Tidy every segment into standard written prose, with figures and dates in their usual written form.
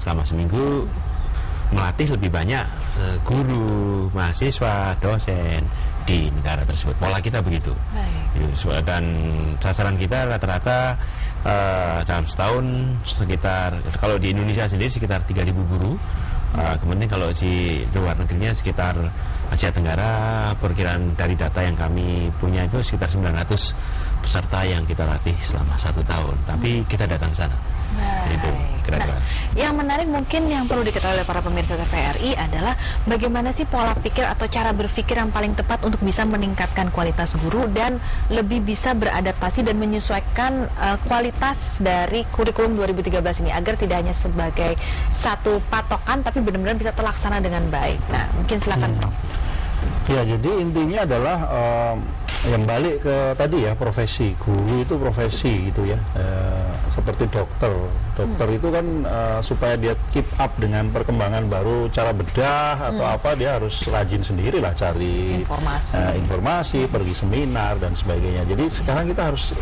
selama seminggu melatih lebih banyak guru, mahasiswa, dosen di negara tersebut. Pola kita begitu. Dan sasaran kita rata-rata dalam setahun sekitar, kalau di Indonesia sendiri sekitar 3.000 guru. Kemudian kalau di luar negerinya sekitar Asia Tenggara, perkiraan dari data yang kami punya itu sekitar 900 peserta yang kita latih selama 1 tahun. Tapi kita datang sana. Itu kira-kira. Nah, yang menarik mungkin yang perlu diketahui oleh para pemirsa TVRI adalah bagaimana sih pola pikir atau cara berpikir yang paling tepat untuk bisa meningkatkan kualitas guru dan lebih bisa beradaptasi dan menyesuaikan kualitas dari kurikulum 2013 ini agar tidak hanya sebagai satu patokan tapi benar-benar bisa terlaksana dengan baik. Nah, mungkin silakan Prof. Ya, jadi intinya adalah yang balik ke tadi ya, profesi guru itu profesi gitu ya, seperti dokter itu kan supaya dia keep up dengan perkembangan baru, cara bedah atau apa, dia harus rajin sendiri lah cari informasi, pergi seminar dan sebagainya. Jadi sekarang kita harus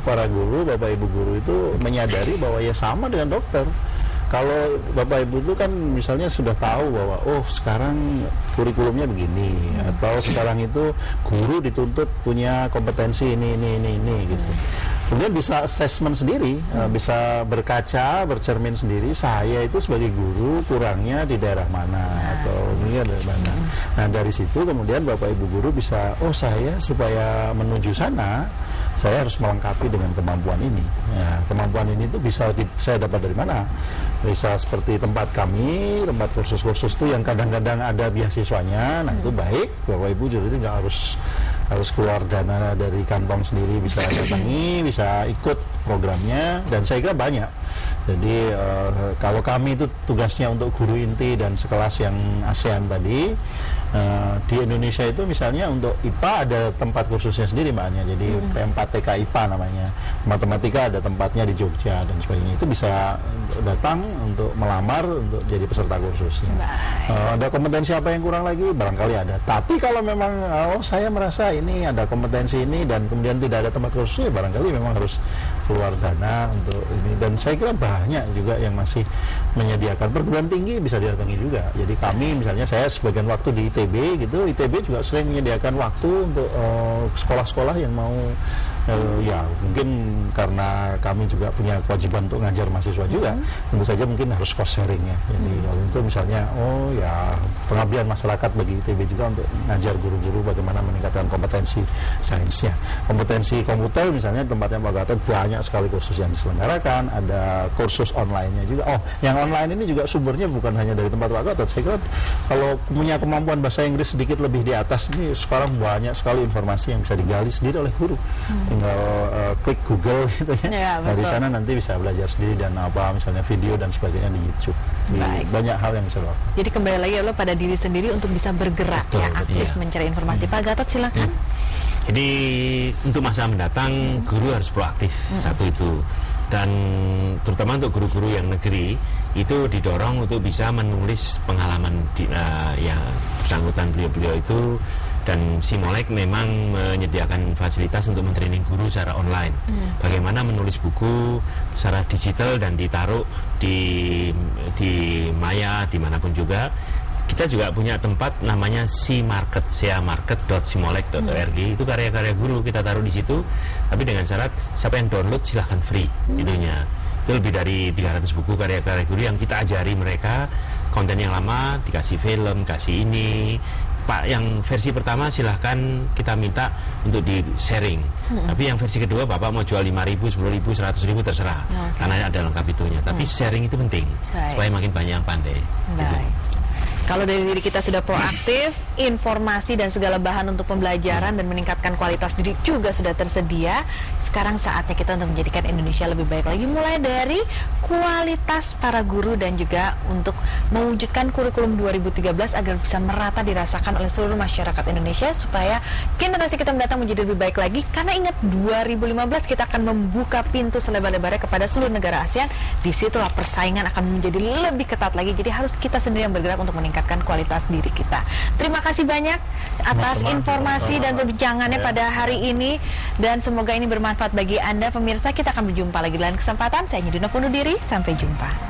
para guru, bapak ibu guru itu menyadari bahwa ya sama dengan dokter. Kalau bapak ibu itu kan misalnya sudah tahu bahwa oh sekarang kurikulumnya begini, atau sekarang itu guru dituntut punya kompetensi ini gitu. Kemudian bisa assessment sendiri, bisa berkaca, bercermin sendiri, saya itu sebagai guru kurangnya di daerah mana atau ini ada mana. Nah dari situ kemudian bapak ibu guru bisa, oh saya supaya menuju sana saya harus melengkapi dengan kemampuan ini. Ya, kemampuan ini tuh bisa saya dapat dari mana? Bisa seperti tempat kami, tempat kursus-kursus itu yang kadang-kadang ada beasiswanya. Nah itu baik, bapak ibu jadi nggak harus keluar dana dari kantong sendiri, bisa datangi, bisa ikut programnya, dan saya kira banyak. Jadi kalau kami itu tugasnya untuk guru inti dan sekelas yang ASEAN tadi, di Indonesia itu misalnya untuk IPA ada tempat kursusnya sendiri Mbak Ania, jadi P4TK IPA namanya, matematika ada tempatnya di Jogja dan sebagainya. Itu bisa datang untuk melamar untuk jadi peserta kursusnya. Ada kompetensi apa yang kurang lagi? Barangkali ada. Tapi kalau memang saya merasa ini ada kompetensi ini dan kemudian tidak ada tempat kursusnya, barangkali memang harus keluar dana untuk ini. Dan saya kira banyak juga yang masih menyediakan. Perguruan tinggi bisa didatangi juga. Jadi kami misalnya, saya sebagian waktu di ITB gitu, ITB juga sering menyediakan waktu untuk sekolah-sekolah yang mau ya mungkin karena kami juga punya kewajiban untuk ngajar mahasiswa juga, tentu saja mungkin harus cost sharing ya. Jadi kalau itu misalnya ya pengabdian masyarakat bagi ITB juga untuk ngajar guru-guru bagaimana meningkatkan kompetensi sainsnya. Kompetensi komputer misalnya tempatnya Pak Gatot banyak sekali kursus yang diselenggarakan, ada kursus online-nya juga. Oh, yang online ini juga sumbernya bukan hanya dari tempat Pak Gatot. Saya kira kalau punya kemampuan bahasa Inggris sedikit lebih di atas ini, sekarang banyak sekali informasi yang bisa digali sendiri oleh guru. Tinggal klik Google gitu ya. Dari sana nanti bisa belajar sendiri dan apa misalnya video dan sebagainya di YouTube. Banyak hal yang bisa dilakukan. Jadi kembali lagi lo pada diri sendiri untuk bisa bergerak, aktif mencari informasi. Pak Gatot silakan. Jadi untuk masa mendatang guru harus proaktif, satu itu. Dan terutama untuk guru-guru yang negeri itu didorong untuk bisa menulis pengalaman yang bersangkutan beliau-beliau itu. Dan Simolek memang menyediakan fasilitas untuk mentraining guru secara online. Bagaimana menulis buku secara digital dan ditaruh di Maya dimanapun juga. Kita juga punya tempat namanya C-Market, seamarket.simolek.org. Itu karya-karya guru kita taruh di situ. Tapi dengan syarat siapa yang download silahkan free itunya. Itu lebih dari 300 buku karya-karya guru yang kita ajari mereka. Konten yang lama dikasih film, kasih ini. Pak, yang versi pertama silahkan kita minta untuk di sharing. Tapi yang versi kedua Bapak mau jual 5.000, 10.000, 100.000 terserah. Karena ada lengkap itunya. Tapi sharing itu penting supaya makin banyak yang pandai. Gitu. Kalau dari diri kita sudah proaktif, informasi dan segala bahan untuk pembelajaran dan meningkatkan kualitas diri juga sudah tersedia. Sekarang saatnya kita untuk menjadikan Indonesia lebih baik lagi, mulai dari kualitas para guru dan juga untuk mewujudkan kurikulum 2013 agar bisa merata dirasakan oleh seluruh masyarakat Indonesia supaya generasi kita mendatang menjadi lebih baik lagi. Karena ingat 2015 kita akan membuka pintu selebar-lebarnya kepada seluruh negara ASEAN. Disitulah persaingan akan menjadi lebih ketat lagi. Jadi harus kita sendiri yang bergerak untuk meningkatkan kualitas diri kita. Terima kasih banyak atas informasi dan perbincangannya pada hari ini, dan semoga ini bermanfaat bagi Anda pemirsa. Kita akan berjumpa lagi dalam kesempatan. Saya Nyidina undur diri, sampai jumpa.